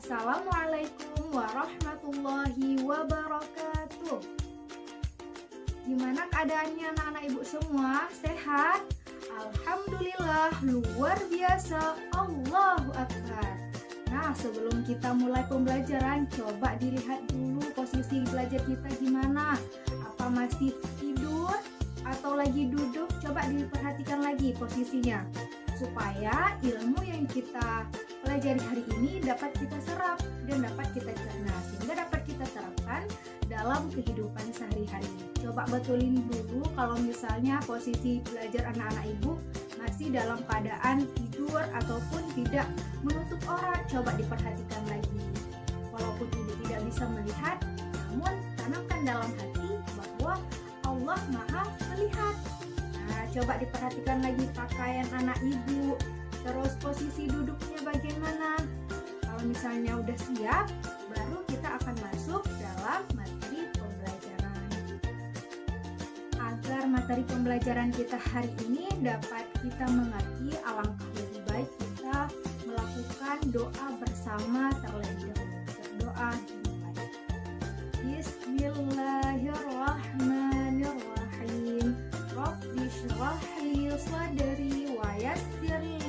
Assalamualaikum warahmatullahi wabarakatuh. Gimana keadaannya anak-anak ibu semua? Sehat? Alhamdulillah, luar biasa. Allahu Akbar. Nah, sebelum kita mulai pembelajaran, coba dilihat dulu posisi belajar kita gimana. Apa masih tidur atau lagi duduk? Coba diperhatikan lagi posisinya, supaya ilmu yang kita pelajari hari ini dapat kita serap dan dapat kita cerna, sehingga dapat kita terapkan dalam kehidupan sehari-hari. Coba betulin dulu kalau misalnya posisi belajar anak-anak ibu masih dalam keadaan tidur ataupun tidak menutup aurat. Coba diperhatikan lagi. Walaupun ibu tidak bisa melihat, namun tanamkan dalam hati bahwa Allah Maha melihat. Nah, coba diperhatikan lagi pakaian anak ibu. Terus posisi duduknya bagaimana? Kalau misalnya udah siap, baru kita akan masuk dalam materi pembelajaran. Agar materi pembelajaran kita hari ini dapat kita mengerti, alangkah lebih baik kita melakukan doa bersama terlebih dahulu. Berdoa dimulai. Bismillahirrahmanirrahim. Rabbi shrah li sadri wa yassir li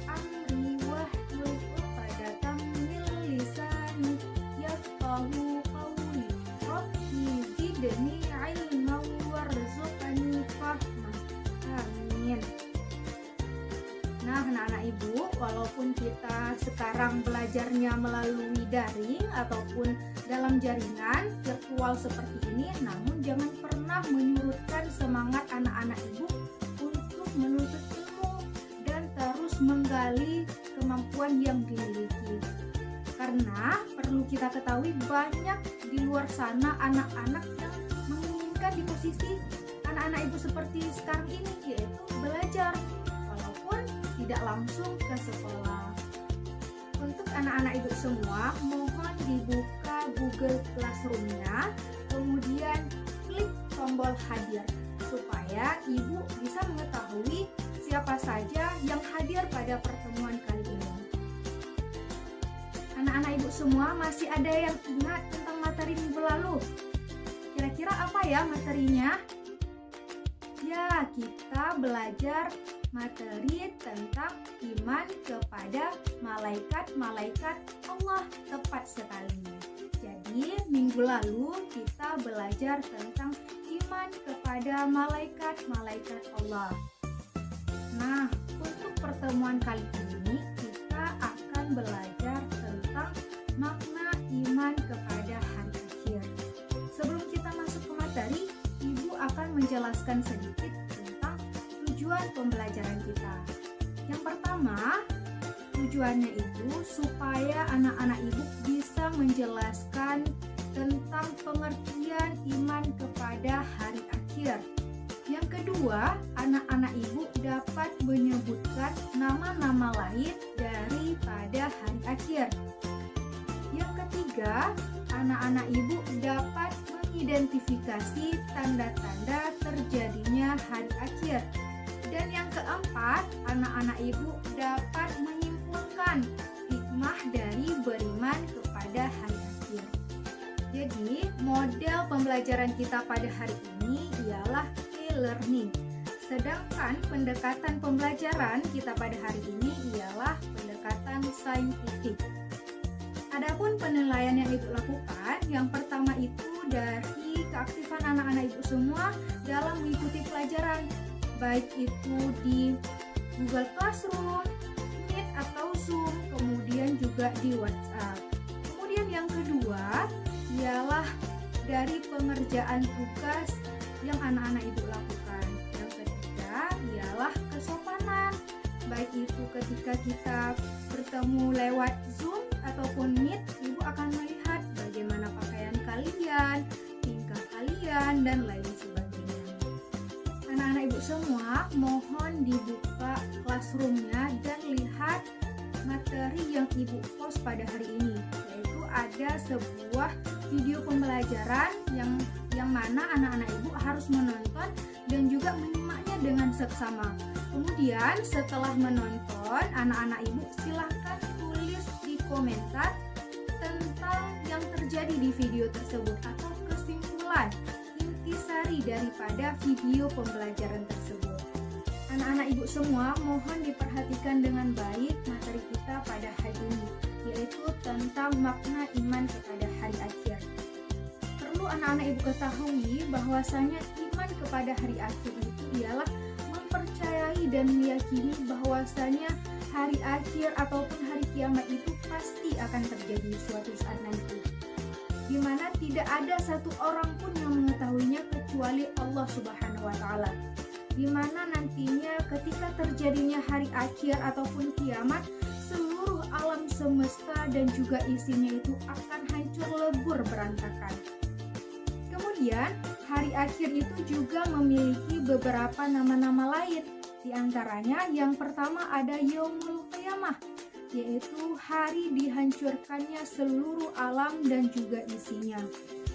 amri wahlul 'uqdatam min lisani yafqahu qawli. Rabbi zidni 'ilman warzuqni fahma. Amin. Nah, anak-anak ibu, walaupun kita sekarang belajarnya melalui daring ataupun dalam jaringan virtual seperti ini, namun jangan pernah menyurutkan semangat anak-anak ibu untuk menuntut ilmu dan terus menggali kemampuan yang dimiliki. Karena perlu kita ketahui, banyak di luar sana anak-anak yang menginginkan di posisi anak-anak ibu seperti sekarang ini, yaitu belajar walaupun tidak langsung ke sekolah. Untuk anak-anak ibu semua, mohon dibuka Google Classroom-nya, kemudian klik tombol hadir supaya ibu bisa mengetahui siapa saja yang hadir pada pertemuan kali ini. Anak-anak ibu semua, masih ada yang ingat tentang materi minggu lalu? Kira-kira apa ya materinya? Ya, kita belajar materi tentang iman kepada malaikat-malaikat Allah, tepat sekali. Jadi, minggu lalu kita belajar tentang iman kepada malaikat-malaikat Allah. Nah, untuk pertemuan kali ini kita akan belajar tentang makna iman kepada hari akhir. Sebelum kita masuk ke materi, Ibu akan menjelaskan sedikit tentang tujuan pembelajaran kita. Yang pertama, tujuannya itu supaya anak-anak ibu bisa menjelaskan tentang pengertian iman kepada hari akhir. Yang kedua, anak-anak ibu dapat menyebutkan nama-nama lain daripada hari akhir. Yang ketiga, anak-anak ibu dapat mengidentifikasi tanda-tanda terjadinya hari akhir. Dan yang keempat, anak-anak ibu dapat menyimpulkan hikmah dari beriman kepada hari akhir. Jadi, model pembelajaran kita pada hari ini ialah e-learning. Sedangkan pendekatan pembelajaran kita pada hari ini ialah pendekatan saintifik. Adapun penilaian yang ibu lakukan, yang pertama itu dari keaktifan anak-anak ibu semua dalam mengikuti pelajaran, baik itu di Google Classroom, Meet atau Zoom, kemudian juga di WhatsApp. Kemudian yang kedua ialah dari pengerjaan tugas yang anak-anak ibu lakukan. Yang ketiga ialah kesopanan, baik itu ketika kita bertemu lewat Zoom ataupun Meet, ibu akan melihat bagaimana pakaian kalian, tingkah kalian, dan lain sebagainya. Anak-anak ibu semua, mohon dibuka Classroom-nya dan lihat materi yang ibu post pada hari ini, yaitu ada sebuah video pembelajaran yang mana anak-anak ibu harus menonton dan juga menyimaknya dengan seksama. Kemudian setelah menonton, anak-anak ibu silahkan tulis di komentar tentang yang terjadi di video tersebut atau kesimpulan intisari daripada video pembelajaran tersebut. Anak-anak ibu semua, mohon diperhatikan dengan baik materi kita pada hari ini, yaitu tentang makna iman kepada hari akhir. Perlu anak-anak ibu ketahui bahwasanya iman kepada hari akhir itu ialah mempercayai dan meyakini bahwasanya hari akhir ataupun hari kiamat itu pasti akan terjadi suatu saat nanti, di mana tidak ada satu orang pun yang mengetahuinya kecuali Allah Subhanahu wa Ta'ala. Di mana nantinya ketika terjadinya hari akhir ataupun kiamat, seluruh alam semesta dan juga isinya itu akan hancur lebur berantakan. Kemudian hari akhir itu juga memiliki beberapa nama-nama lain. Di antaranya yang pertama ada Yaumul Qiyamah, yaitu hari dihancurkannya seluruh alam dan juga isinya.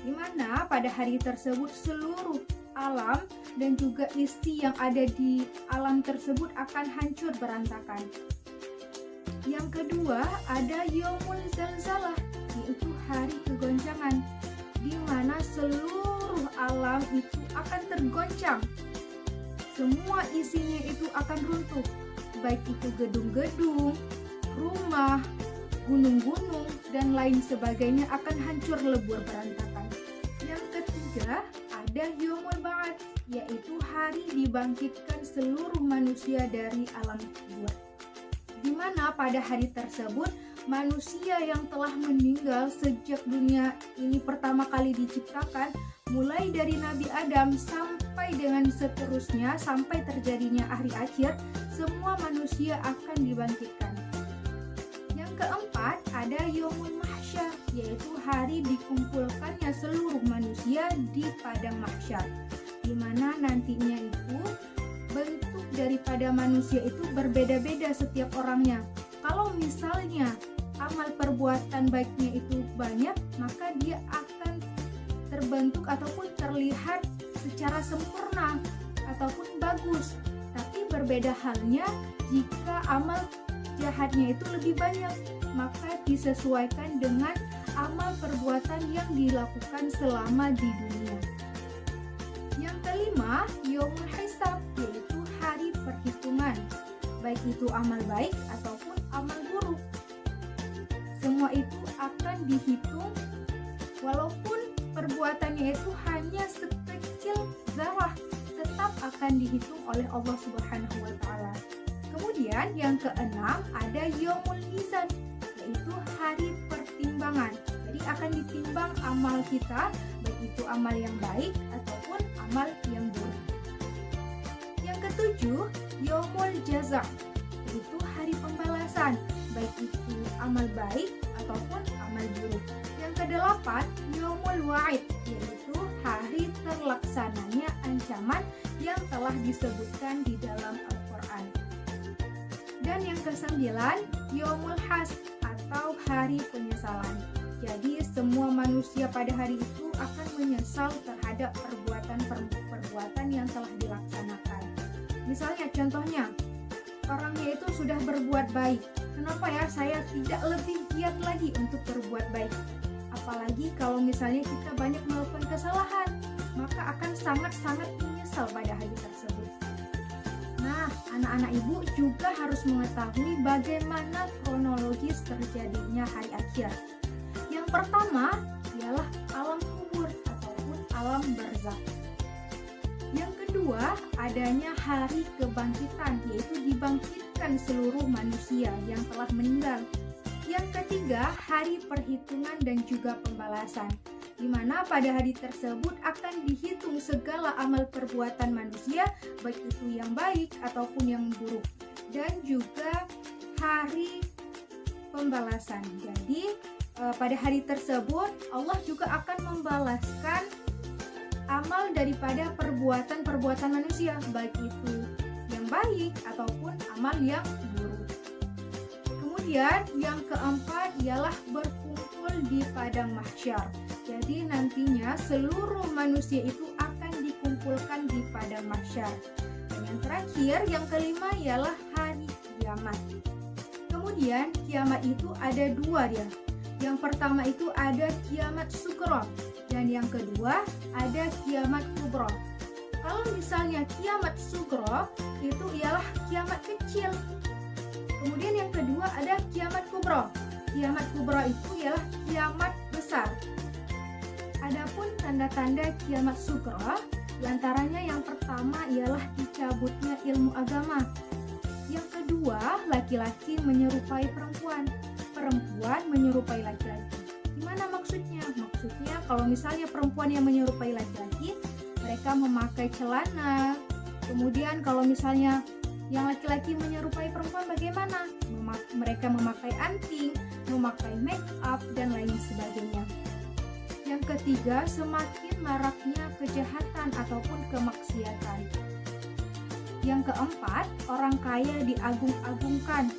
Di mana pada hari tersebut seluruh alam dan juga isi yang ada di alam tersebut akan hancur berantakan. Yang kedua ada Yaumul Zalzalah, yaitu hari kegoncangan, di mana seluruh alam itu akan tergoncang. Semua isinya itu akan runtuh, baik itu gedung-gedung, rumah, gunung-gunung, dan lain sebagainya akan hancur lebur berantakan. Yang ketiga ada Yaumul Ba'ats, yaitu hari dibangkitkan seluruh manusia dari alam kubur, di mana pada hari tersebut manusia yang telah meninggal sejak dunia ini pertama kali diciptakan, mulai dari Nabi Adam sampai dengan seterusnya sampai terjadinya hari akhir, semua manusia akan dibangkitkan. Yang keempat ada Yaumul Mahsyar, yaitu hari dikumpulkannya seluruh manusia di padang mahsyar, di mana nantinya itu bentuk daripada manusia itu berbeda-beda setiap orangnya. Kalau misalnya amal perbuatan baiknya itu banyak, maka dia akan terbentuk ataupun terlihat secara sempurna ataupun bagus. Tapi berbeda halnya jika amal jahatnya itu lebih banyak, maka disesuaikan dengan amal perbuatan yang dilakukan selama di dunia. Yang kelima, Yaumul Hisab, yaitu hari perhitungan, baik itu amal baik ataupun amal buruk. Semua itu akan dihitung, walaupun perbuatannya itu hanya sekecil zarah, tetap akan dihitung oleh Allah Subhanahu wa Ta'ala. Kemudian yang keenam ada Yaumul Mizan, yaitu hari pertimbangan. Jadi akan ditimbang amal kita, baik itu amal yang baik ataupun amal yang buruk. Yang ketujuh, Yaumul Jaza, yaitu hari pembalasan, baik itu amal baik ataupun amal buruk. Yang kedelapan, Yaumul Wa'id, yaitu hari terlaksananya ancaman yang telah disebutkan di dalam Al-Quran. Dan yang kesembilan, Yaumul Hasb, atau hari penyesalan. Jadi semua manusia pada hari itu akan menyesal terhadap perbuatan yang telah dilaksanakan. Misalnya contohnya, orangnya itu sudah berbuat baik. Kenapa ya saya tidak lebih giat lagi untuk berbuat baik? Apalagi kalau misalnya kita banyak melakukan kesalahan, maka akan sangat-sangat menyesal pada hari tersebut. Nah, anak-anak ibu juga harus mengetahui bagaimana kronologis terjadinya hari akhir. Yang pertama ialah alam kubur ataupun alam barzakh. Yang kedua, adanya hari kebangkitan, yaitu dibangkitkan seluruh manusia yang telah meninggal. Yang ketiga, hari perhitungan dan juga pembalasan, di mana pada hari tersebut akan dihitung segala amal perbuatan manusia, baik itu yang baik ataupun yang buruk. Dan juga hari pembalasan. Jadi pada hari tersebut Allah juga akan membalaskan amal daripada perbuatan-perbuatan manusia, baik itu yang baik ataupun amal yang buruk. Kemudian yang keempat ialah berkumpul di padang mahsyar. Jadi nantinya seluruh manusia itu akan dikumpulkan di padang mahsyar. Dan yang terakhir, yang kelima ialah hari kiamat. Kemudian kiamat itu ada dua dia. Yang pertama itu ada kiamat sugro, dan yang kedua ada kiamat kubro. Kalau misalnya kiamat sugro itu ialah kiamat kecil. Kemudian yang kedua ada kiamat kubro. Kiamat kubro itu ialah kiamat besar. Adapun tanda-tanda kiamat sugro, diantaranya yang pertama ialah dicabutnya ilmu agama. Yang kedua, laki-laki menyerupai perempuan, perempuan menyerupai laki-laki. Gimana maksudnya? Maksudnya kalau misalnya perempuan yang menyerupai laki-laki, mereka memakai celana. Kemudian kalau misalnya yang laki-laki menyerupai perempuan bagaimana? Mereka memakai anting, memakai make up, dan lain sebagainya. Yang ketiga, semakin maraknya kejahatan ataupun kemaksiatan. Yang keempat, orang kaya diagung-agungkan.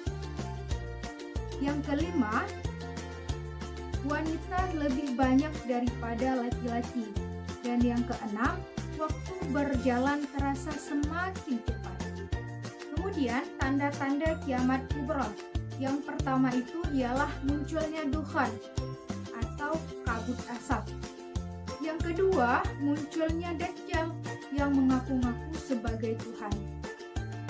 Yang kelima, wanita lebih banyak daripada laki-laki. Dan yang keenam, waktu berjalan terasa semakin cepat. Kemudian, tanda-tanda kiamat kubro. Yang pertama itu ialah munculnya dukhan atau kabut asap. Yang kedua, munculnya Dajjal yang mengaku-ngaku sebagai Tuhan.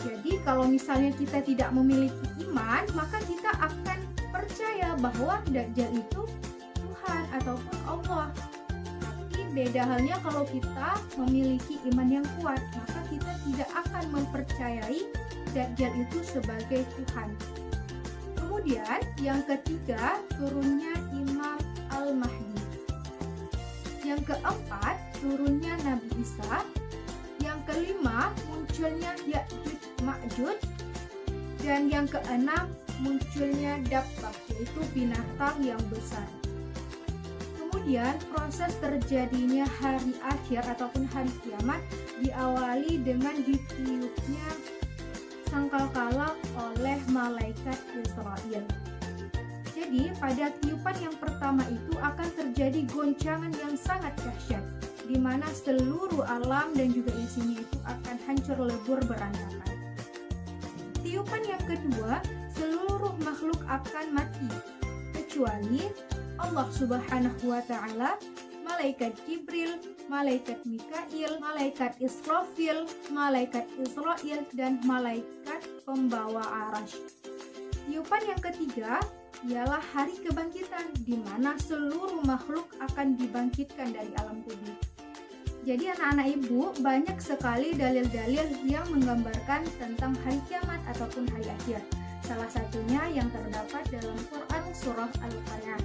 Jadi kalau misalnya kita tidak memiliki iman, maka kita akan percaya bahwa Dajjal itu Tuhan ataupun Allah. Tapi beda halnya kalau kita memiliki iman yang kuat, maka kita tidak akan mempercayai Dajjal itu sebagai Tuhan. Kemudian yang ketiga, turunnya Imam Al-Mahdi. Yang keempat, turunnya Nabi Isa. Yang kelima, munculnya Ya'juj Ma'juj. Dan yang keenam, munculnya Dabbah, yaitu binatang yang besar. Kemudian proses terjadinya hari akhir ataupun hari kiamat diawali dengan ditiupnya sangkakala oleh malaikat Israel. Jadi pada tiupan yang pertama itu akan terjadi goncangan yang sangat dahsyat, di mana seluruh alam dan juga isinya itu akan hancur lebur berantakan. Tiupan yang kedua, seluruh makhluk akan mati, kecuali Allah Subhanahu wa Ta'ala, malaikat Jibril, malaikat Mikail, malaikat Israfil, malaikat Israel, dan malaikat pembawa arasy. Tiupan yang ketiga ialah hari kebangkitan, di mana seluruh makhluk akan dibangkitkan dari alam kubur. Jadi anak-anak ibu, banyak sekali dalil-dalil yang menggambarkan tentang hari kiamat ataupun hari akhir. Salah satunya yang terdapat dalam Quran surah Al-Qari'ah.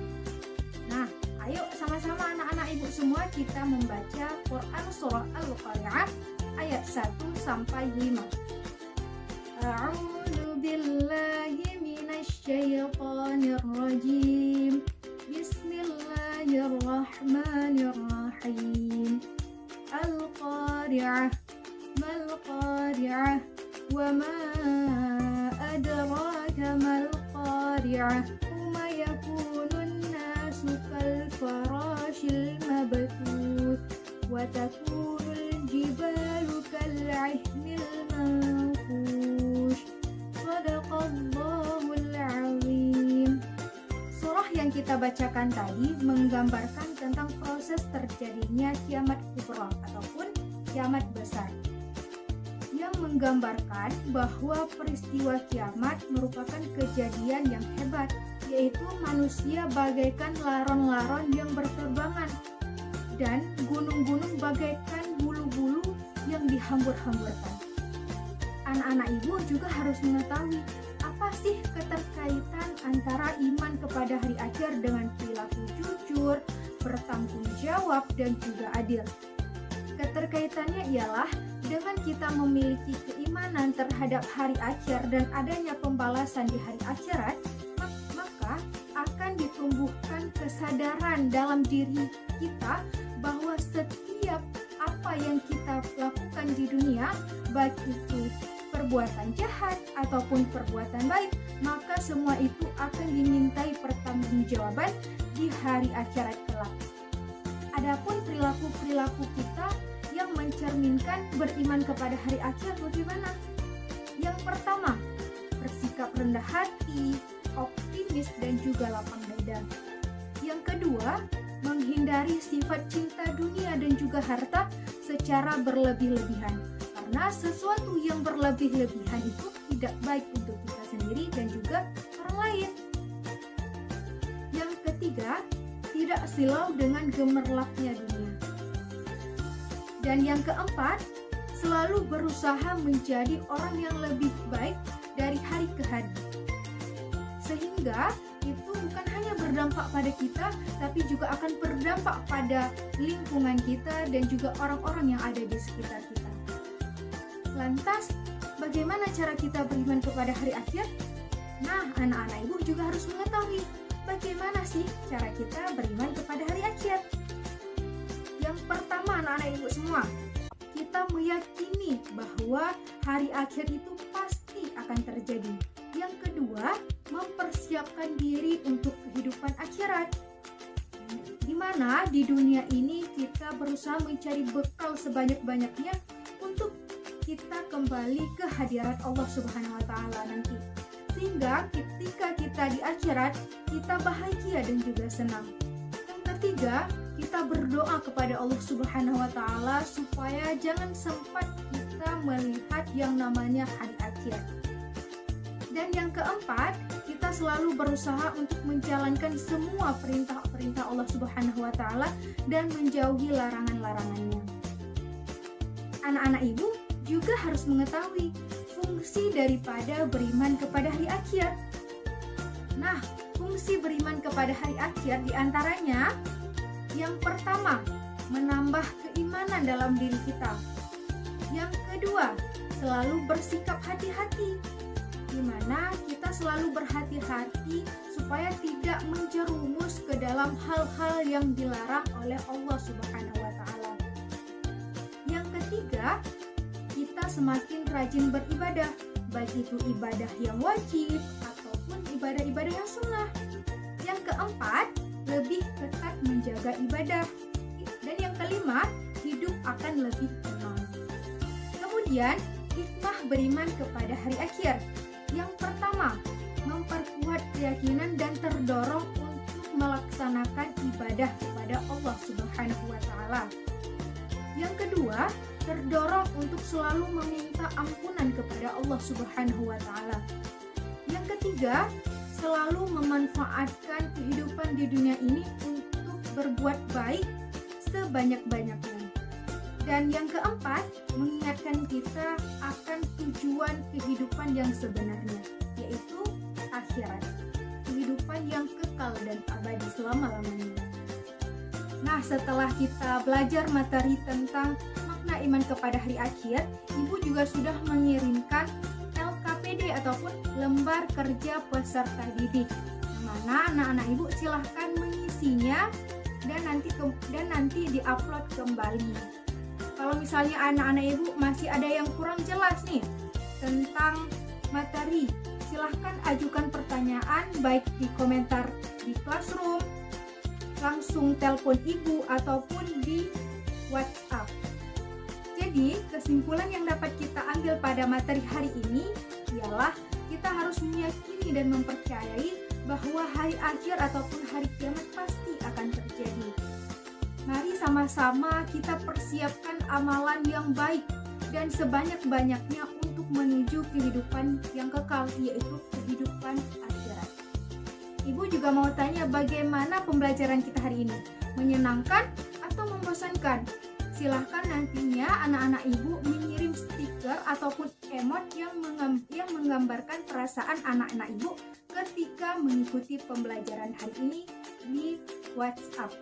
Nah, ayo sama-sama anak-anak ibu semua kita membaca Quran surah Al-Qari'ah ayat 1 sampai 5. A'udzu billahi minasyaitonir rajim. Bismillahirrahmanirrahim. Al-Qari'ah, mal-Qari'ah, wa ma adraka mal-Qari'ah, huma yakunun nasu kal-farashil mabthut, wa takunul jibalu kal-'ihnil manfush. Shadaqallahul 'azim. Surah yang kita bacakan tadi menggambarkan tentang proses terjadinya kiamat kubra ataupun kiamat besar, yang menggambarkan bahwa peristiwa kiamat merupakan kejadian yang hebat, yaitu manusia bagaikan laron-laron yang berterbangan dan gunung-gunung bagaikan bulu-bulu yang dihambur-hamburkan. Anak-anak ibu juga harus mengetahui apa sih keterkaitan antara iman kepada hari akhir dengan perilaku jujur, bertanggung jawab, dan juga adil. Keterkaitannya ialah dengan kita memiliki keimanan terhadap hari akhir dan adanya pembalasan di hari akhirat, maka akan ditumbuhkan kesadaran dalam diri kita bahwa setiap apa yang kita lakukan di dunia, baik itu perbuatan jahat ataupun perbuatan baik, maka semua itu akan dimintai pertanggungjawaban di hari akhirat kelak. Adapun perilaku-perilaku kita yang mencerminkan beriman kepada hari akhir bagaimana? Yang pertama, bersikap rendah hati, optimis, dan juga lapang dada. Yang kedua, menghindari sifat cinta dunia dan juga harta secara berlebih-lebihan. Karena sesuatu yang berlebih-lebihan itu tidak baik untuk kita sendiri dan juga orang lain. Yang ketiga, tidak silau dengan gemerlapnya dunia. Dan yang keempat, selalu berusaha menjadi orang yang lebih baik dari hari ke hari. Sehingga itu bukan hanya berdampak pada kita, tapi juga akan berdampak pada lingkungan kita dan juga orang-orang yang ada di sekitar kita. Lantas, bagaimana cara kita beriman kepada hari akhir? Nah, anak-anak ibu juga harus mengetahui bagaimana sih cara kita beriman kepada hari akhir. Yang pertama, anak-anak ibu semua, kita meyakini bahwa hari akhir itu pasti akan terjadi. Yang kedua, mempersiapkan diri untuk kehidupan akhirat, di mana di dunia ini kita berusaha mencari bekal sebanyak-banyaknya untuk kita kembali ke hadirat Allah Subhanahu wa Ta'ala nanti, sehingga ketika kita di akhirat kita bahagia dan juga senang. Yang ketiga, kita berdoa kepada Allah Subhanahu wa Ta'ala supaya jangan sempat kita melihat yang namanya hari akhir. Dan yang keempat, kita selalu berusaha untuk menjalankan semua perintah-perintah Allah Subhanahu wa Ta'ala dan menjauhi larangan-larangannya. Anak-anak ibu juga harus mengetahui fungsi daripada beriman kepada hari akhir. Nah, fungsi beriman kepada hari akhir diantaranya, yang pertama, menambah keimanan dalam diri kita. Yang kedua, selalu bersikap hati-hati, di mana kita selalu berhati-hati supaya tidak menjerumus ke dalam hal-hal yang dilarang oleh Allah Subhanahu wa Ta'ala. Yang ketiga, kita semakin rajin beribadah, baik itu ibadah yang wajib ataupun ibadah-ibadah yang sunnah. Yang keempat, lebih ketat menjaga ibadah. Dan yang kelima, hidup akan lebih tenang. Kemudian, hikmah beriman kepada hari akhir. Yang pertama, memperkuat keyakinan dan terdorong untuk melaksanakan ibadah kepada Allah Subhanahu wa Ta'ala. Yang kedua, terdorong untuk selalu meminta ampunan kepada Allah Subhanahu wa Ta'ala. Yang ketiga, selalu memanfaatkan kehidupan di dunia ini untuk berbuat baik sebanyak-banyaknya. Dan yang keempat, mengingatkan kita akan tujuan kehidupan yang sebenarnya, yaitu akhirat, kehidupan yang kekal dan abadi selama-lamanya. Nah, setelah kita belajar materi tentang makna iman kepada hari akhir, Ibu juga sudah mengirimkan LKPD ataupun lembar kerja peserta didik, yang mana anak-anak Ibu silahkan mengisinya dan nanti diupload kembali. Kalau misalnya anak-anak ibu masih ada yang kurang jelas nih tentang materi, silahkan ajukan pertanyaan baik di komentar di Classroom, langsung telepon ibu ataupun di WhatsApp. Jadi kesimpulan yang dapat kita ambil pada materi hari ini ialah kita harus meyakini dan mempercayai bahwa hari akhir ataupun hari kiamat pasti akan terjadi. Mari sama-sama kita persiapkan amalan yang baik dan sebanyak-banyaknya untuk menuju kehidupan yang kekal, yaitu kehidupan akhirat. Ibu juga mau tanya, bagaimana pembelajaran kita hari ini? Menyenangkan atau membosankan? Silahkan nantinya anak-anak ibu mengirim stiker ataupun emot yang menggambarkan perasaan anak-anak ibu ketika mengikuti pembelajaran hari ini di WhatsApp.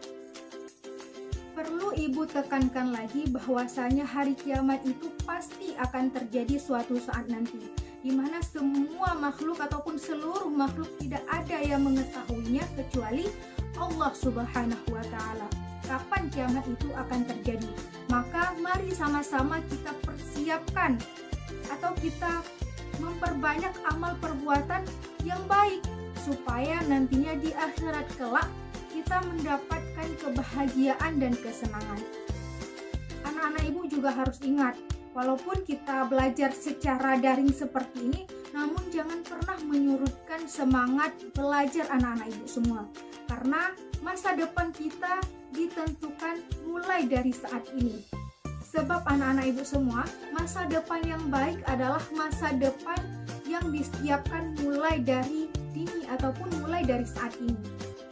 Perlu ibu tekankan lagi bahwasanya hari kiamat itu pasti akan terjadi suatu saat nanti, di mana semua makhluk ataupun seluruh makhluk tidak ada yang mengetahuinya kecuali Allah Subhanahu wa Ta'ala. Kapan kiamat itu akan terjadi? Maka mari sama-sama kita persiapkan atau kita memperbanyak amal perbuatan yang baik supaya nantinya di akhirat kelak kita mendapatkan kebahagiaan dan kesenangan. Anak-anak ibu juga harus ingat, walaupun kita belajar secara daring seperti ini, namun jangan pernah menyurutkan semangat belajar anak-anak ibu semua. Karena masa depan kita ditentukan mulai dari saat ini. Sebab anak-anak ibu semua, masa depan yang baik adalah masa depan yang disiapkan mulai dari dini ataupun mulai dari saat ini.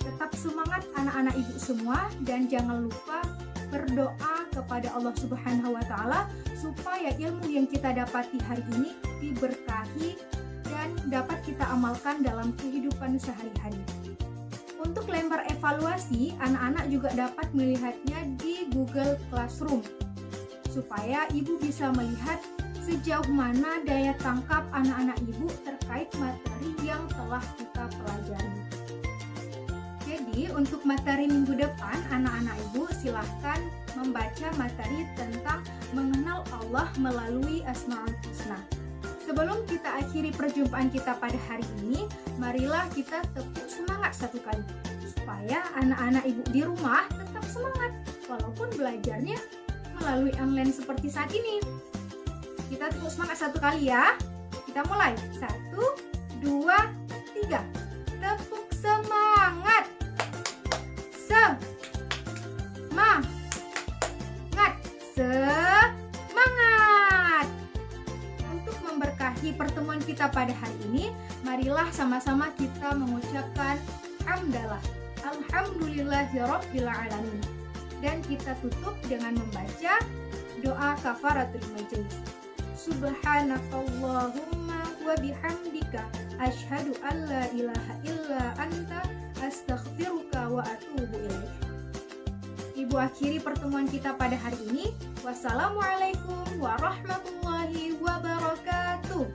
Tetap semangat anak-anak ibu semua dan jangan lupa berdoa kepada Allah Subhanahu wa Ta'ala supaya ilmu yang kita dapati hari ini diberkahi dan dapat kita amalkan dalam kehidupan sehari-hari. Untuk lembar evaluasi, anak-anak juga dapat melihatnya di Google Classroom supaya ibu bisa melihat sejauh mana daya tangkap anak-anak ibu terkait materi yang telah kita pelajari. Jadi untuk materi minggu depan, anak-anak ibu silahkan membaca materi tentang mengenal Allah melalui Asmaul Husna. Sebelum kita akhiri perjumpaan kita pada hari ini, marilah kita tepuk semangat satu kali supaya anak-anak ibu di rumah tetap semangat walaupun belajarnya melalui online seperti saat ini. Kita tepuk semangat satu kali ya. Kita mulai. 1, 2, 3. Tepuk semangat. Semangat. Untuk memberkahi pertemuan kita pada hari ini, marilah sama-sama kita mengucapkan hamdalah. Alhamdulillahirabbil alamin. Dan kita tutup dengan membaca doa kafaratul majelis. Subhanakallahumma wa bihamdika asyhadu an la ilaha illa anta astaghfiruka wa atubu ilaik. Ibu akhiri pertemuan kita pada hari ini. Wassalamualaikum warahmatullahi wabarakatuh.